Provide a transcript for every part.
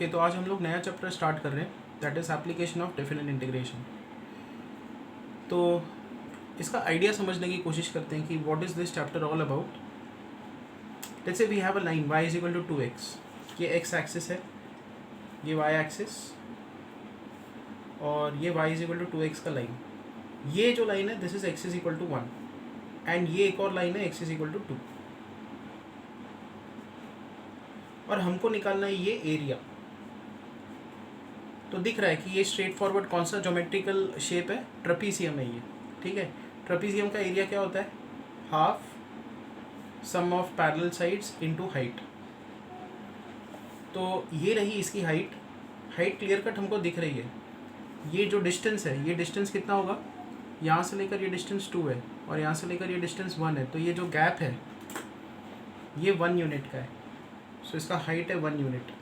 Okay, तो आज हम लोग नया चैप्टर स्टार्ट कर रहे हैं, that is application of definite integration. तो इसका आइडिया समझने की कोशिश करते हैं कि what is this chapter all about. Let's say we have a line y is equal to 2x, ये x एक्सिस है, ये y एक्सिस, और ये y is equal to 2x का लाइन। ये जो लाइन है this is x is equal to 1, and ये एक और लाइन है x इज इक्वल टू 2, और हमको निकालना है ये एरिया। तो दिख रहा है कि ये स्ट्रेट फॉरवर्ड कौन सा ज्योमेट्रिकल शेप है, ट्रपीजियम है ये, ठीक है। ट्रपीजियम का एरिया क्या होता है, half sum of parallel sides into height. तो ये रही इसकी हाइट क्लियर कट हमको दिख रही है। ये जो डिस्टेंस है, ये डिस्टेंस कितना होगा, यहाँ से लेकर ये डिस्टेंस 2 है और यहाँ से लेकर ये डिस्टेंस 1 है, तो ये जो गैप है ये 1 यूनिट का है। सो इसका हाइट है 1 यूनिट।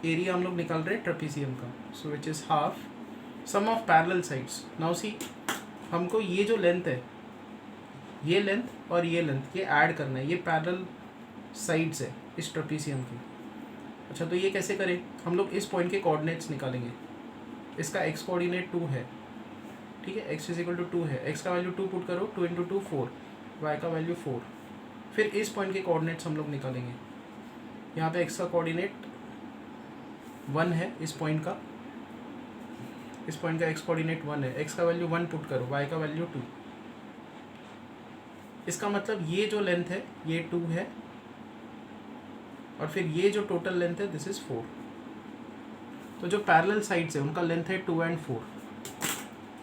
एरिया हम लोग निकाल रहे हैं ट्रपीजियम का, so which is half sum of parallel sides. Now see, हमको ये जो लेंथ है, ये लेंथ और ये लेंथ, ये ऐड करना है, ये पैरेलल साइड्स है इस ट्रपीजियम की। अच्छा, तो ये कैसे करें, हम लोग इस पॉइंट के कोऑर्डिनेट्स निकालेंगे। इसका x कोऑर्डिनेट 2 है, ठीक है, x इज इक्वल टू 2 है, x का वैल्यू 2 पुट करो, 2 इंटू 2 4, y का वैल्यू 4। फिर इस पॉइंट के कोऑर्डिनेट्स हम लोग निकालेंगे। यहाँ पे x का कोऑर्डिनेट 1 है, इस पॉइंट का x कोऑर्डिनेट 1 है, x का वैल्यू 1 पुट करो, y का वैल्यू 2। इसका मतलब ये जो लेंथ है ये 2 है, और फिर ये जो टोटल लेंथ है दिस इज 4। तो जो पैरेलल साइड्स है उनका लेंथ है 2 एंड 4।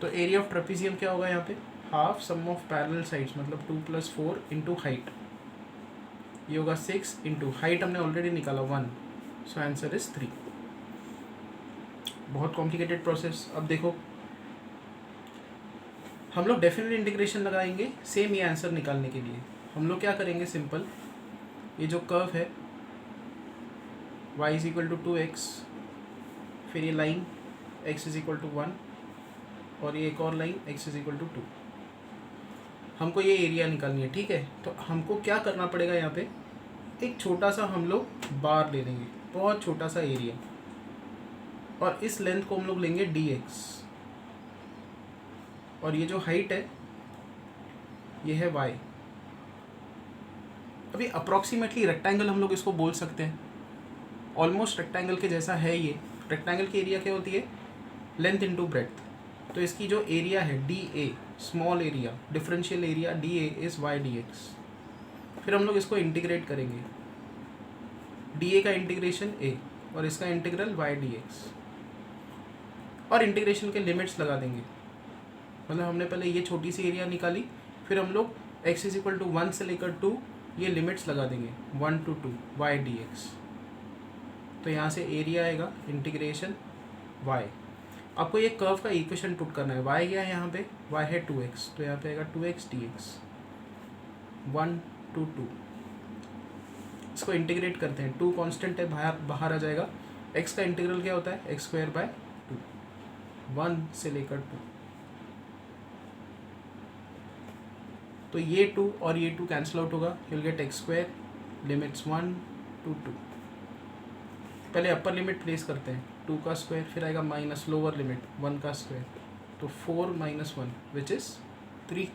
तो एरिया ऑफ ट्रपीजियम क्या होगा यहाँ पे, half sum of parallel sides, मतलब 2 + 4 इंटू हाइट, ये होगा 6 इंटू हाइट हमने ऑलरेडी निकाला 1, सो आंसर इज 3। बहुत कॉम्प्लिकेटेड प्रोसेस। अब देखो, हम लोग डेफिनेट इंटीग्रेशन लगाएंगे सेम ये आंसर निकालने के लिए। हम लोग क्या करेंगे, सिंपल, ये जो कर्व है y is equal to 2x, फिर ये line x is equal to 1, और ये एक और line x is equal to 2, हमको ये एरिया निकालनी है, ठीक है। तो हमको क्या करना पड़ेगा, यहाँ पे एक छोटा सा हम लोग बार ले लेंगे, बहुत छोटा सा एरिया, और इस लेंथ को हम लोग लेंगे dx, और ये जो हाइट है ये है y। अभी अप्रॉक्सीमेटली रेक्टेंगल हम लोग इसको बोल सकते हैं, ऑलमोस्ट रेक्टेंगल के जैसा है ये। रेक्टेंगल की एरिया क्या होती है, लेंथ इंटू ब्रेड्थ। तो इसकी जो एरिया है dA, small area, differential area dA is y dx। फिर हम लोग इसको इंटीग्रेट करेंगे, dA का इंटीग्रेशन a और इसका इंटीग्रल y dx, और इंटीग्रेशन के लिमिट्स लगा देंगे। मतलब हमने पहले ये छोटी सी एरिया निकाली, फिर हम लोग x इज इक्वल टू 1 से लेकर 2 ये लिमिट्स लगा देंगे, 1 to 2 y dx। तो यहाँ से एरिया आएगा इंटीग्रेशन y। आपको ये कर्व का इक्वेशन पुट करना है, y क्या है यहाँ पे, y है 2x, तो यहाँ पे आएगा 2x dx, 1 to 2। इसको इंटीग्रेट करते हैं, 2 कांस्टेंट है, बाहर आ जाएगा। x का इंटीग्रल क्या होता है, x²/2, 1 से लेकर 2। तो ये 2 और ये 2 कैंसिल आउट होगा, you will get x², limits 1 to 2। पहले अपर लिमिट प्लेस करते हैं, 2 का स्क्वायर, फिर आएगा माइनस लोअर लिमिट 1 का स्क्वायर, तो 4 - 1 विच इज़ 3।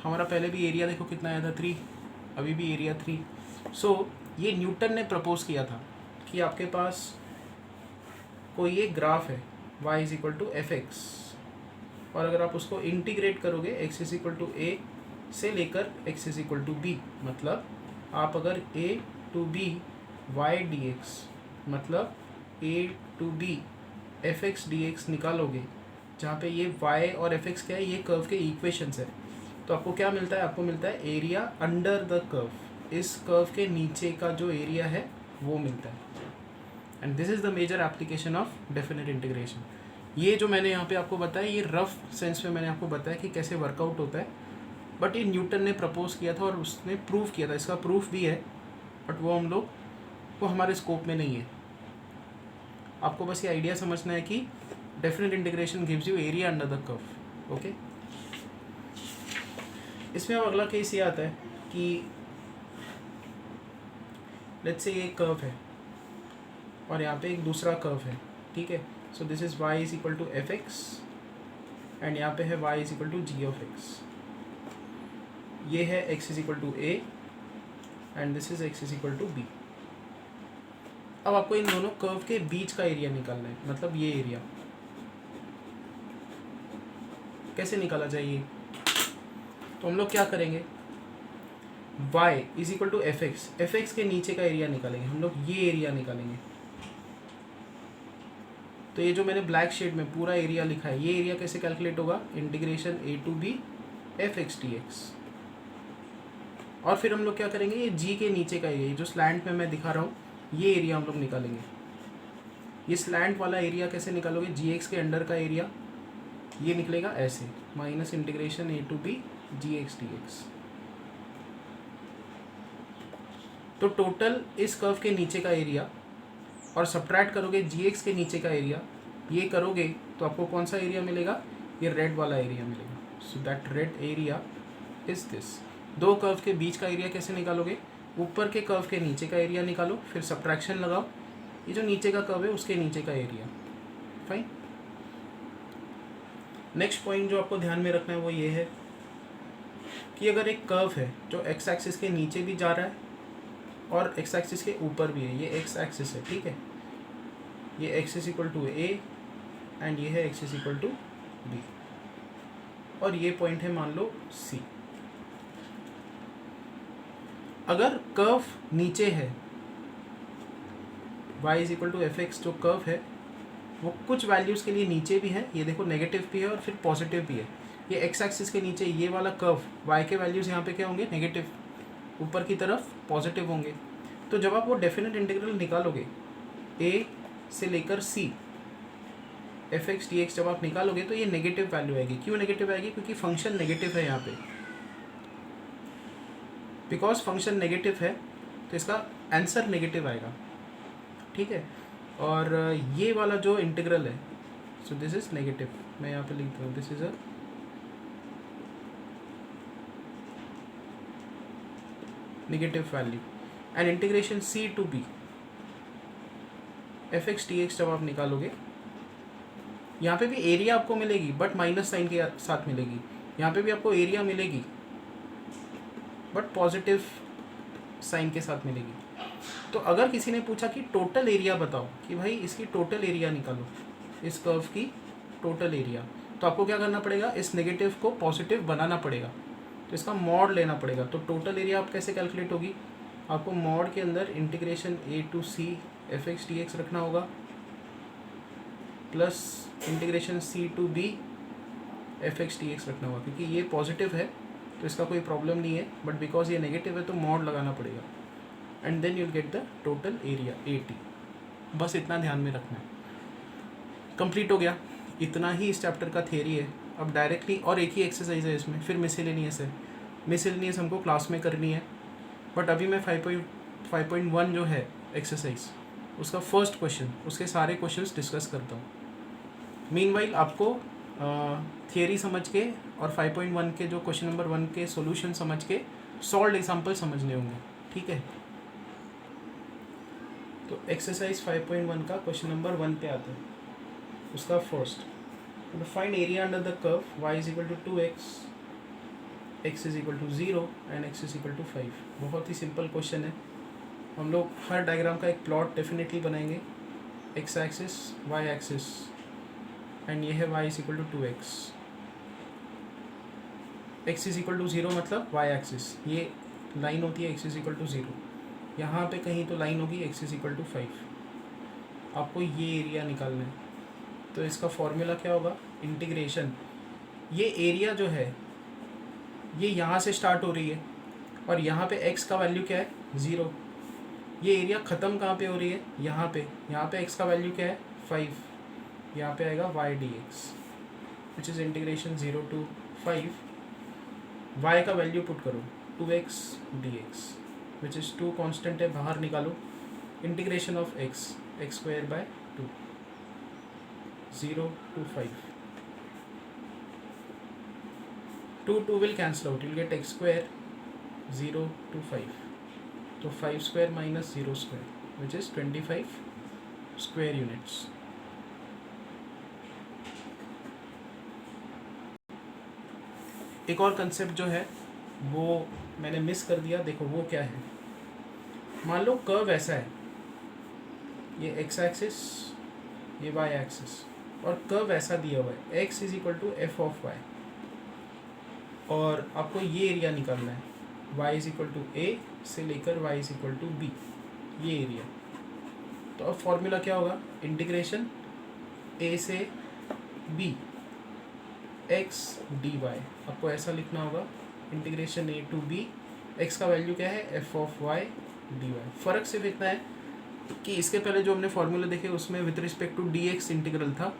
हमारा पहले भी एरिया देखो कितना आया था, 3, अभी भी एरिया 3। सो ये न्यूटन ने प्रपोज किया था कि आपके पास कोई एक ग्राफ है y is equal to fx, और अगर आप उसको इंटीग्रेट करोगे x is equal to a से लेकर x is equal to b, मतलब आप अगर a to b y dx, मतलब a to b fx dx निकालोगे, जहाँ पे ये y और fx क्या है, ये कर्व के इक्वेशंस है, तो आपको क्या मिलता है, आपको मिलता है एरिया अंडर द कर्व। इस कर्व के नीचे का जो एरिया है वो मिलता है। And this is the major application of definite integration. ये जो मैंने यहाँ पे आपको बताया, ये रफ सेंस में मैंने आपको बताया कि कैसे वर्कआउट होता है, बट ये न्यूटन ने प्रपोज किया था और उसने प्रूव किया था, इसका प्रूफ भी है, बट वो हमारे स्कोप में नहीं है। आपको बस ये आइडिया समझना है कि definite integration gives you area under the curve, okay. इसमें अब अगला केस ये आता है कि लेट्स से ये कर्व है और यहाँ पे एक दूसरा कर्व है, ठीक है। So this is y is equal to f x and यहाँ पे है y is equal to g of x. ये है x is equal to a and this is x is equal to b। अब आपको इन दोनों कर्व के बीच का एरिया निकालना है, मतलब ये एरिया कैसे निकाला जाए ये। तो हम लोग क्या करेंगे, y is equal to f x के नीचे का एरिया निकालेंगे हम लोग, ये एरिया निकालेंगे। तो ये जो मैंने ब्लैक शेड में पूरा एरिया लिखा है, ये एरिया कैसे कैलकुलेट होगा, integration a to b f x d x. और फिर हम लोग क्या करेंगे, ये g के नीचे का एरिया जो स्लैंट में मैं दिखा रहा हूँ, ये एरिया हम लोग निकालेंगे। ये स्लैंट वाला एरिया कैसे निकालोगे, जी एक्स के अंडर का एरिया ये निकलेगा ऐसे, minus integration a to b g x d x. तो टोटल इस कर्व के नीचे का एरिया और सब्ट्रैक्ट करोगे जी एक्स के नीचे का एरिया, ये करोगे तो आपको कौन सा एरिया मिलेगा, ये रेड वाला एरिया मिलेगा। So that red area is this. दो कर्व के बीच का एरिया कैसे निकालोगे, ऊपर के कर्व के नीचे का एरिया निकालो, फिर सब्ट्रैक्शन लगाओ, ये जो नीचे का कर्व है उसके नीचे का एरिया। फाइन। नेक्स्ट पॉइंट जो आपको ध्यान में रखना है वो ये है कि अगर एक कर्व है जो एक्स एक्सिस के नीचे भी जा रहा है और एक्स एक्सिस के ऊपर भी है, ये एक्स एक्सिस है, ठीक है, ये x is equal to a and ये है x is equal to b, और ये पॉइंट है मान लो सी। अगर कर्व नीचे है, y is equal to f x जो कर्व है वो कुछ वैल्यूज़ के लिए नीचे भी है, ये देखो नेगेटिव भी है और फिर पॉजिटिव भी है। ये एक्स एक्सिस के नीचे ये वाला कर्व y के वैल्यूज़ यहाँ पे क्या होंगे, नेगेटिव, ऊपर की तरफ पॉजिटिव होंगे। तो जब आप वो डेफिनेट इंटीग्रल निकालोगे a से लेकर c F x d x, जब आप निकालोगे तो ये नेगेटिव वैल्यू आएगी। क्यों नेगेटिव आएगी, क्योंकि फंक्शन नेगेटिव है यहाँ पे। बिकॉज फंक्शन नेगेटिव है तो इसका आंसर नेगेटिव आएगा, ठीक है। और ये वाला जो इंटीग्रल है, सो दिस इज नेगेटिव, मैं यहाँ पे लिख दूँ, this is a negative value and integration c to b f x d x जब आप निकालोगे, यहाँ पे भी एरिया आपको मिलेगी बट माइनस साइन के साथ मिलेगी, यहाँ पे भी आपको एरिया मिलेगी बट पॉजिटिव साइन के साथ मिलेगी। तो अगर किसी ने पूछा कि टोटल एरिया बताओ, कि भाई इसकी टोटल एरिया निकालो, इस कर्व की टोटल एरिया, तो आपको क्या करना पड़ेगा, इस नेगेटिव को पॉजिटिव बनाना पड़ेगा, तो इसका मॉड लेना पड़ेगा। तो टोटल एरिया आप कैसे कैलकुलेट होगी, आपको मॉड के अंदर integration a to c f x d x रखना होगा plus integration c to b f x d x रखना होगा, क्योंकि ये पॉजिटिव है तो इसका कोई प्रॉब्लम नहीं है, बट बिकॉज ये नेगेटिव है तो मॉड लगाना पड़ेगा and then you'll get the total area AT। बस इतना ध्यान में रखना है। कंप्लीट हो गया, इतना ही इस चैप्टर का थियरी है। अब डायरेक्टली और एक ही एक्सरसाइज है इसमें, फिर मिसलेनियस है। मिसलेनियस हमको क्लास में करनी है, बट अभी मैं 5.1 जो है एक्सरसाइज, उसका फर्स्ट क्वेश्चन, उसके सारे क्वेश्चंस डिस्कस करता हूँ। मीनवाइल आपको थियरी समझ के और 5.1 के जो क्वेश्चन नंबर 1 के सॉल्यूशन समझ के सॉल्व्ड एग्जाम्पल समझने होंगे, ठीक है। तो एक्सरसाइज 5.1 का क्वेश्चन नंबर 1 पे आते हैं। उसका first, find area under the curve y is equal to 2x, x is equal to 0 and x is equal to 5। बहुत ही सिंपल क्वेश्चन है। हम लोग हर डायग्राम का एक प्लॉट डेफिनेटली बनाएंगे, x axis y axis, and ये है y is equal to 2x, x is equal to 0 मतलब y एक्सिस, ये लाइन होती है x इज इक्वल टू 0, यहाँ पे कहीं तो लाइन होगी x इज इक्वल टू 5। आपको ये एरिया निकालना है, तो इसका फॉर्मूला क्या होगा, इंटीग्रेशन, ये एरिया जो है ये यहाँ से स्टार्ट हो रही है और यहाँ पे x का वैल्यू क्या है, 0। ये एरिया ख़त्म कहाँ पे हो रही है, यहाँ पे x का वैल्यू क्या है, 5। यहाँ पे आएगा y dx which is integration 0 to 5, y का वैल्यू पुट करो 2x dx which is 2 constant है, बाहर निकालो, integration of x square by 2, 0 to 5, 2 will cancel out, you'll get x square 0 to 5, तो 5 square minus 0 square which is 25 square units. एक और concept जो है वो मैंने मिस कर दिया, देखो वो क्या है। मान लो कर्व ऐसा है, ये एक्स एक्सिस, ये वाई एक्सिस, और कर्व ऐसा दिया हुआ है x is equal to f of y, और आपको ये एरिया निकालना है y is equal to a से लेकर y is equal to b, ये एरिया। तो अब फॉर्मूला क्या होगा, इंटीग्रेशन a से b x dy, आपको ऐसा लिखना होगा integration a to b, x का वैल्यू क्या है f ऑफ y dy। फ़र्क सिर्फ इतना है कि इसके पहले जो हमने फॉर्मूला देखे उसमें with respect to dx integral था,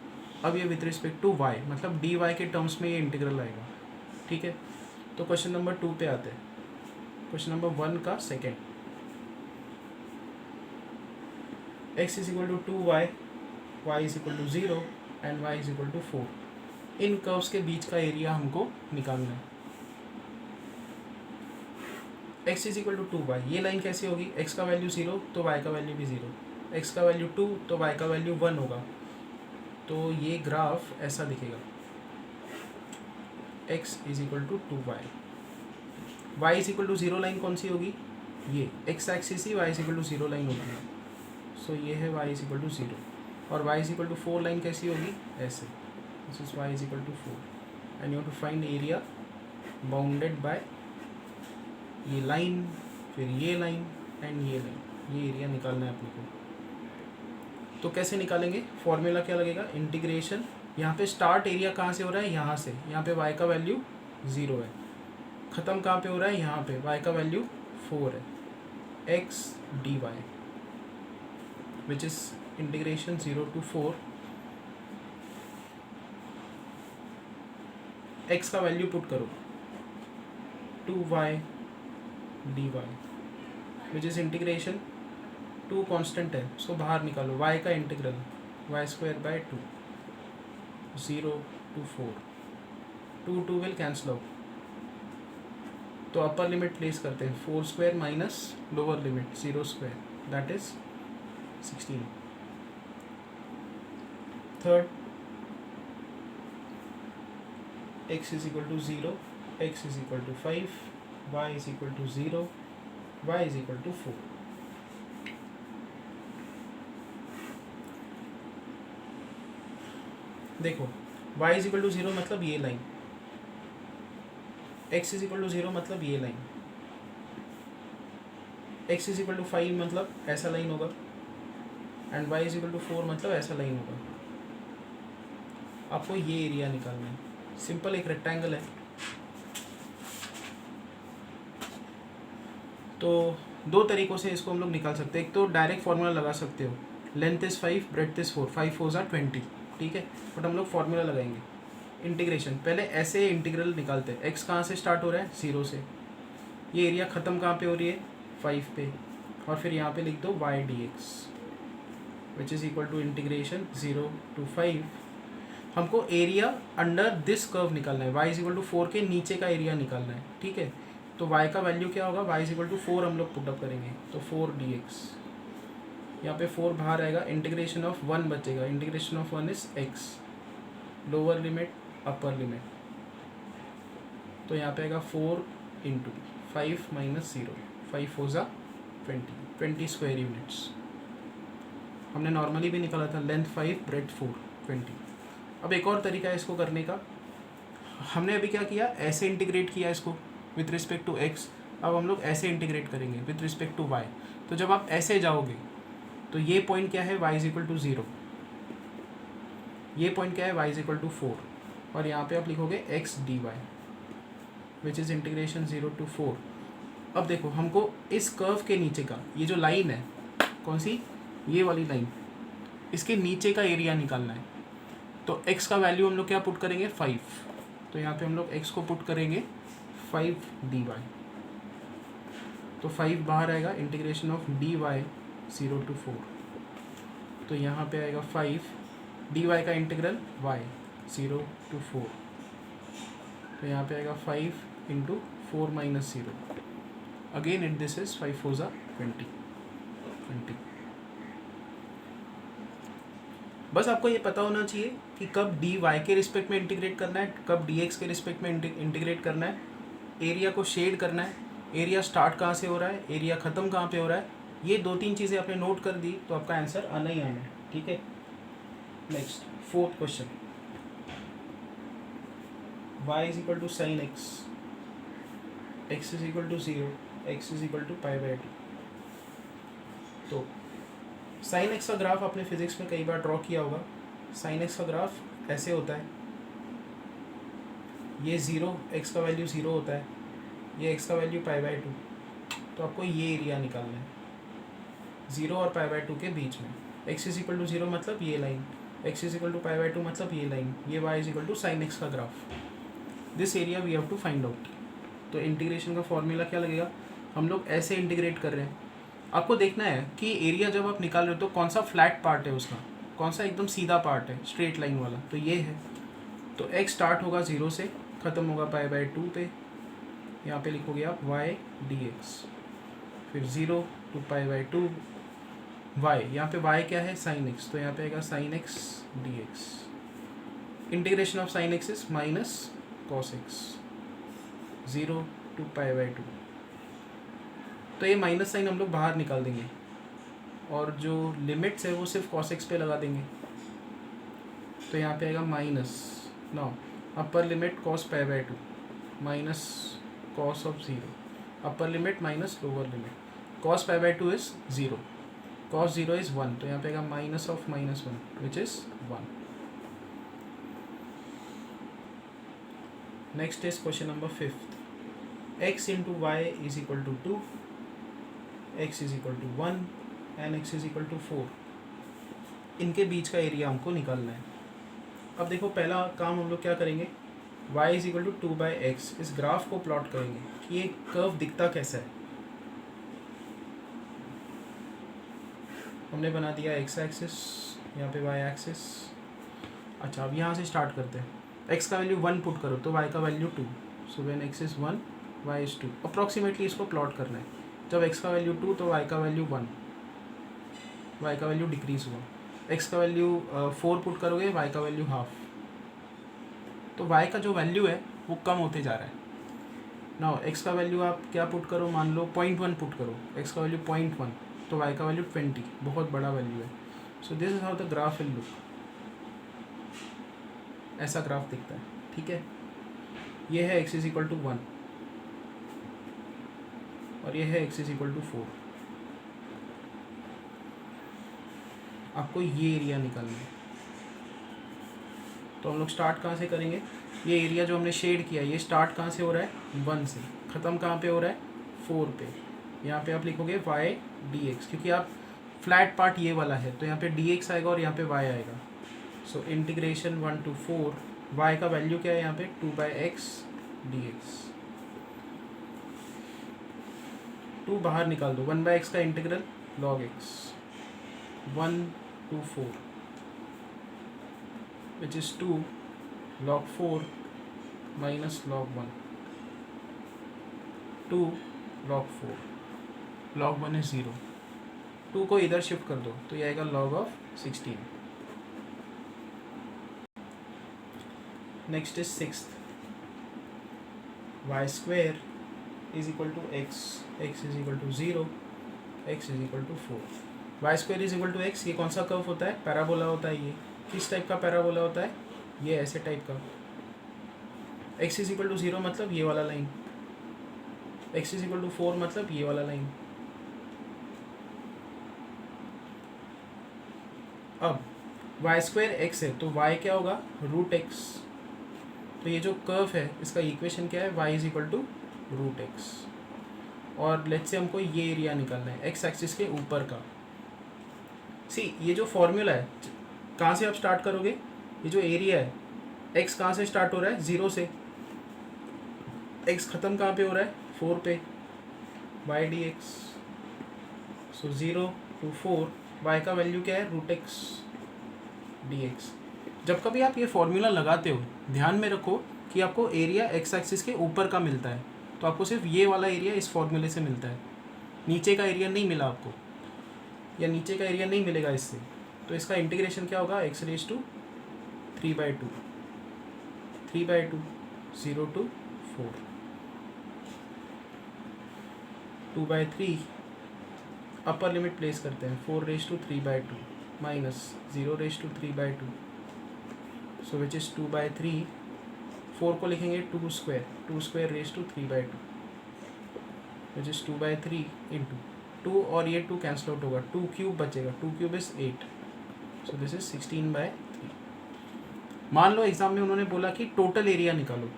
अब ये विथ रिस्पेक्ट टू y, मतलब dy के टर्म्स में ये इंटीग्रल आएगा, ठीक है। तो क्वेश्चन नंबर 2 पे आते हैं, क्वेश्चन नंबर 1 का second. x is equal to 2y, y is equal to 0 and y is equal to 4। इन कर्व्स के बीच का एरिया हमको निकालना है। x is equal to 2y, ये लाइन कैसी होगी, x का वैल्यू 0 तो y का वैल्यू भी 0, x का वैल्यू 2 तो y का वैल्यू 1 होगा। तो ये ग्राफ ऐसा दिखेगा, x is equal to 2y, y is equal to 0 line कौन सी होगी, ये x एक्सिस ही y is equal to 0 line होती है। सो ये है y इज इक्वल टू 0, और y is equal to 4 line कैसी होगी, ऐसे, this is y is equal to 4 and you have to find area bounded by ये लाइन, फिर ये लाइन एंड ये लाइन, ये एरिया निकालना है अपने को। तो कैसे निकालेंगे, फॉर्मूला क्या लगेगा, इंटीग्रेशन, यहाँ पे स्टार्ट एरिया कहाँ से हो रहा है, यहाँ से, यहाँ पे y का वैल्यू 0 है, ख़त्म कहाँ पे हो रहा है, यहाँ पे y का वैल्यू 4 है, x dy which is integration 0 to 4, x का वैल्यू पुट करो 2y dy which is integration, 2 constant है उसको बाहर निकालो, y का integral y square by 2, 0 to 4, 2 will cancel out. तो अपर लिमिट प्लेस करते हैं, 4 square minus lower limit 0 square, that is 16। Third, x is equal to 0, x is equal to 5, y is equal to 0, y is equal to 4। देखो y is equal to 0 मतलब ये line, x is equal to 0 मतलब ये line, x is equal to 5 मतलब ऐसा line होगा, and y is equal to 4 मतलब ऐसा लाइन होगा। आपको ये एरिया निकालना है, सिंपल एक रेक्टेंगल है। तो दो तरीक़ों से इसको हम लोग निकाल सकते हैं, एक तो डायरेक्ट फार्मूला लगा सकते हो, लेंथ इज़ 5 ब्रेड्थ इज़ 4, 5 4 ज़ार 20, ठीक है। बट हम लोग फार्मूला लगाएंगे, इंटीग्रेशन, पहले ऐसे इंटीग्रल निकालते हैं, x कहाँ से स्टार्ट हो रहा है, 0 से, ये एरिया ख़त्म कहाँ पे हो रही है, 5 पे, और फिर यहाँ पे लिख दो y dx which is equal to integration 0 to 5। हमको एरिया अंडर दिस कर्व निकालना है, y इज इक्वल टू 4 के नीचे का एरिया निकालना है, ठीक है। तो y का वैल्यू क्या होगा, y इज इक्वल टू 4 हम लोग पुटअप करेंगे, तो 4 dx, यहाँ पे 4 बाहर आएगा, इंटीग्रेशन ऑफ 1 बचेगा, integration of 1 is x, lower limit upper limit, तो यहाँ पे आएगा 4 इंटू 5 माइनस 0, 5 4 ज़ा 20 स्क्वायर यूनिट्स। हमने नॉर्मली भी निकाला था, लेंथ 5 ब्रेड्थ 4 20। अब एक और तरीका है इसको करने का, हमने अभी क्या किया, ऐसे इंटीग्रेट किया इसको विथ रिस्पेक्ट टू x, अब हम लोग ऐसे इंटीग्रेट करेंगे विथ रिस्पेक्ट टू y। तो जब आप ऐसे जाओगे तो ये पॉइंट क्या है, y इज इक्वल टू 0, ये पॉइंट क्या है, y इज इक्वल टू 4, और यहाँ पे आप लिखोगे x dy which is integration 0 to 4। अब देखो हमको इस कर्व के नीचे का, ये जो लाइन है, कौन सी, ये वाली लाइन, इसके नीचे का एरिया निकालना है। तो x का वैल्यू हम लोग क्या पुट करेंगे, 5, तो यहाँ पे हम लोग x को पुट करेंगे 5 dy, तो 5 बाहर आएगा, इंटीग्रेशन ऑफ dy 0 to 4, तो यहाँ पे आएगा 5 dy का इंटीग्रल y 0 to 4, तो यहाँ पे आएगा 5 into 4 minus 0। Again it this is 5 4 20 20। बस आपको ये पता होना चाहिए कि कब डी वाई के रिस्पेक्ट में इंटीग्रेट करना है, कब डी एक्स के रिस्पेक्ट में इंटीग्रेट करना है, एरिया को शेड करना है, एरिया स्टार्ट कहाँ से हो रहा है, एरिया ख़त्म कहाँ पे हो रहा है। ये 2-3 चीज़ें आपने नोट कर दी तो आपका आंसर आना ही आना है। ठीक है, next 4th question, y is equal to sine x, x is equal to 0, x is equal to π/2। तो साइन एक्स का ग्राफ आपने फिजिक्स में कई बार ड्रॉ किया होगा। साइन एक्स का ग्राफ ऐसे होता है, ये 0, x का वैल्यू 0 होता है, ये x का वैल्यू π/2। तो आपको ये एरिया निकालना है 0 और π/2 के बीच में। x इज इक्वल टू 0 मतलब ये line, x is equal to π/2 मतलब ये लाइन, ये y is equal to sine x का graph. This area we have to find out. तो इंटीग्रेशन का फॉर्मूला क्या लगेगा, हम लोग ऐसे इंटीग्रेट कर रहे हैं। आपको देखना है कि एरिया जब आप निकाल रहे हो तो कौन सा फ्लैट पार्ट है उसका, कौन सा एकदम सीधा पार्ट है, स्ट्रेट लाइन वाला। तो ये है। तो x स्टार्ट होगा 0 से, ख़त्म होगा π/2 पे। यहाँ पे लिखोगे आप y dx, फिर 0 to π/2 y, यहाँ पे y क्या है साइन x, तो यहाँ पे आएगा sine x dx। Integration of sine x is minus cos x, 0 to π/2। तो ये माइनस साइन हम लोग बाहर निकाल देंगे और जो लिमिट्स है वो सिर्फ cos x पे लगा देंगे। तो यहाँ पे आएगा minus, now upper limit cos π/2 minus cos of 0, upper limit minus lower limit. cos π/2 is 0, cos 0 is 1, तो यहाँ पे आएगा minus of -1 which is 1। Next is question number 5th, x into y is equal to 2, x is equal to 1 and x is equal to 4। इनके बीच का area हमको निकालना है। अब देखो पहला काम हम लोग क्या करेंगे, y is equal to 2/x, इस ग्राफ को प्लॉट करेंगे कि ये कर्व दिखता कैसा है। हमने बना दिया x एक्सिस, यहाँ पे y एक्सिस। अच्छा, अब यहाँ से स्टार्ट करते हैं। x का वैल्यू 1 पुट करो तो y का value 2, so when x is 1 y is 2। Approximately इसको प्लॉट करना है। जब x का वैल्यू 2 तो y का वैल्यू 1, y का वैल्यू डिक्रीज हुआ। x का वैल्यू 4 पुट करोगे, y का वैल्यू हाफ। तो y का जो वैल्यू है वो कम होते जा रहा है। नाउ x का वैल्यू आप क्या पुट करो, मान लो 0.1 पुट करो, x का वैल्यू 0.1 तो y का वैल्यू 20, बहुत बड़ा वैल्यू है। So this is how the graph will look. ऐसा ग्राफ दिखता है। ठीक है, ये है x इज इक्वल टू 1 और ये है x इज इक्वल टू 4। आपको ये एरिया निकालना है। तो हम लोग स्टार्ट कहाँ से करेंगे, ये एरिया जो हमने शेड किया ये स्टार्ट कहाँ से हो रहा है 1 से, ख़त्म कहाँ पे हो रहा है 4 पे। यहाँ पे आप लिखोगे y dx, क्योंकि आप फ्लैट पार्ट ये वाला है तो यहाँ पे dx आएगा और यहाँ पे y आएगा। सो इंटीग्रेशन 1 to 4, y का वैल्यू क्या है यहाँ पे 2/x dx। 2 बाहर निकाल दो, 1/x का integral log x, 1 to 4 which is 2 log 4 minus log 1, 2 log 4, log 1 is 0। 2 को इधर शिफ्ट कर दो तो ये आएगा log of 16। Next is 6th, y square is equal to x, x is equal to 0, x is equal to 4। y square is equal to x, ये कौन सा कर्व होता है, पैराबोला होता है। ये किस टाइप का पैराबोला होता है, ये ऐसे टाइप का। x is equal to 0 मतलब ये वाला line, x is equal to 4 मतलब ये वाला लाइन। अब y स्क्वायर x है तो y क्या होगा √x। तो ये जो कर्व है इसका इक्वेशन क्या है, y is equal to √x। और लेट्स से हमको ये एरिया निकालना है x एक्सिस के ऊपर का। सी ये जो फॉर्मूला है कहाँ से आप स्टार्ट करोगे, ये जो एरिया है x कहाँ से स्टार्ट हो रहा है 0 से, x ख़त्म कहाँ पे हो रहा है 4 पे, y dx। So 0 to 4, y का वैल्यू क्या है √x dx। जब कभी आप ये फॉर्मूला लगाते हो ध्यान में रखो कि आपको एरिया x एक्सिस के ऊपर का मिलता है, तो आपको सिर्फ ये वाला एरिया इस फॉर्मूले से मिलता है, नीचे का एरिया नहीं मिला आपको, या नीचे का एरिया नहीं मिलेगा इससे। तो इसका इंटीग्रेशन क्या होगा, x raise to 3/2, 3/2, 0 to 4, 2/3 upper limit place करते हैं, 4 raise to 3/2 minus 0 raise to 3/2, so which is 2/3, 4 को लिखेंगे 2 square raise to 3/2 which is 2/3 into 2, और ये 2 कैंसिल आउट होगा, 2 क्यूब बचेगा, 2 cube is 8, so this is 16/3। मान लो एग्जाम में उन्होंने बोला कि टोटल एरिया निकालो,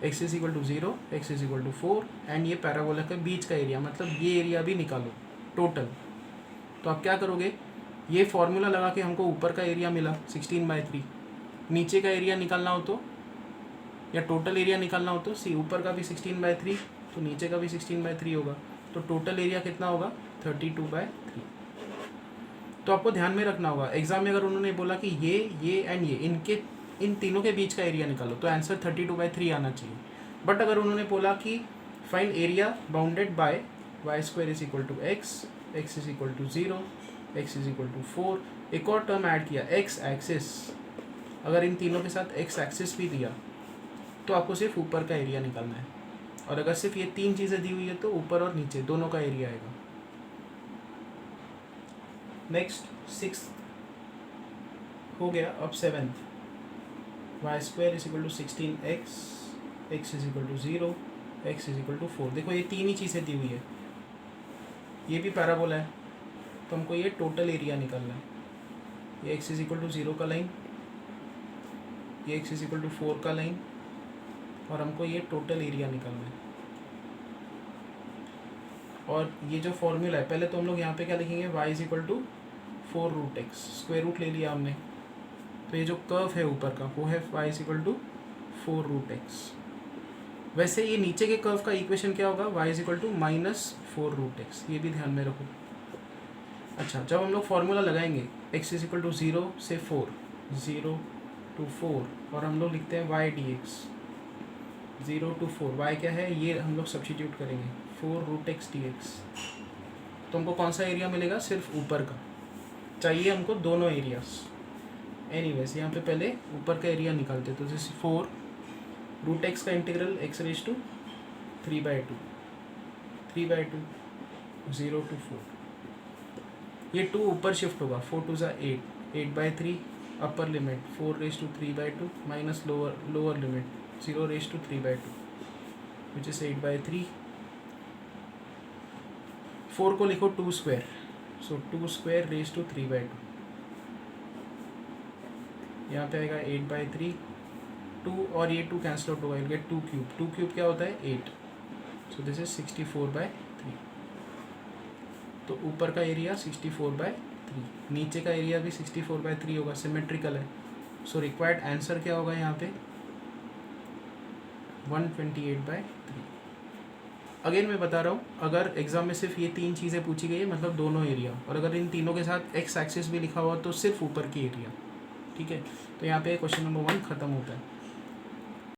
x is equal to 0, x is equal to 4 and ये पैराबोला के बीच का एरिया, मतलब ये एरिया भी निकालो टोटल। तो आप क्या करोगे, ये फॉर्मूला लगा के हमको ऊपर का एरिया मिला 16/3, नीचे का एरिया निकालना हो तो, या टोटल एरिया निकालना हो तो ऊपर का भी 16/3 तो नीचे का भी 16/3 होगा, तो टोटल एरिया कितना होगा 32/3। तो आपको ध्यान में रखना होगा, एग्जाम में अगर उन्होंने बोला कि ये एंड ये इन तीनों के बीच का एरिया निकालो तो आंसर 32/3 आना चाहिए। बट अगर उन्होंने बोला कि find area bounded by y² is equal to x is equal to 0, x is equal to 4, एक और टर्म ऐड किया x एक्सिस, अगर इन तीनों के साथ x एक्सिस भी दिया तो आपको सिर्फ ऊपर का एरिया निकालना है, और अगर सिर्फ ये तीन चीज़ें दी हुई है तो ऊपर और नीचे दोनों का एरिया आएगा। नेक्स्ट 6 हो गया, अब 7th, y² is equal to 16x, x is equal to 0, x is equal to 4। देखो ये तीन ही चीज़ें दी हुई है, ये भी पैराबोला है, तो हमको ये टोटल एरिया निकालना है। ये x इज इक्वल टू 0 का लाइन, ये x इज इक्वल टू 4 का लाइन, और हमको ये टोटल एरिया निकालना है। और ये जो फॉर्मूला है, पहले तो हम लोग यहाँ पे क्या लिखेंगे, y is equal to 4√x, square root ले लिया हमने, तो ये जो कर्व है ऊपर का वो है y is equal to 4√x। वैसे ये नीचे के कर्व का इक्वेशन क्या होगा, y is equal to -4√x, ये भी ध्यान में रखो। अच्छा, जब हम लोग फॉर्मूला लगाएंगे x इज इक्वल टू 0 से 4, 0 to 4, और हम लोग लिखते हैं y dx, 0 to 4, y क्या है ये हम लोग सब्स्टिट्यूट करेंगे 4√x dx, तो हमको कौन सा एरिया मिलेगा, सिर्फ ऊपर का। चाहिए हमको दोनों एरियाज। एनीवेज यहाँ पे पहले ऊपर का एरिया निकालते, तो जैसे 4√x का integral x raise to 3/2, 0 to 4, ये 2 ऊपर शिफ्ट होगा, 4 2 ज़ा 8, 8/3 upper limit 4 raise to 3/2 minus lower limit 0 raise to 3/2 which is 8/3। 4 को लिखो 2 square, so 2 square raise to 3/2, यहाँ पे आएगा 8/3, 2 और ये 2 कैंसिल आउट होगा, गेट 2 क्यूब, 2 क्यूब क्या होता है 8, सो दिस इज 64/3। तो ऊपर का एरिया 64/3, नीचे का एरिया भी 64/3 होगा, सिमेट्रिकल है। सो रिक्वायर्ड आंसर क्या होगा यहाँ पे 128/3। अगेन मैं बता रहा हूँ, अगर एग्जाम में सिर्फ ये तीन चीज़ें पूछी गई है मतलब दोनों एरिया, और अगर इन तीनों के साथ x एक्सिस भी लिखा हुआ तो सिर्फ ऊपर की एरिया, ठीक है। तो यहाँ पे क्वेश्चन नंबर 1 खत्म होता है।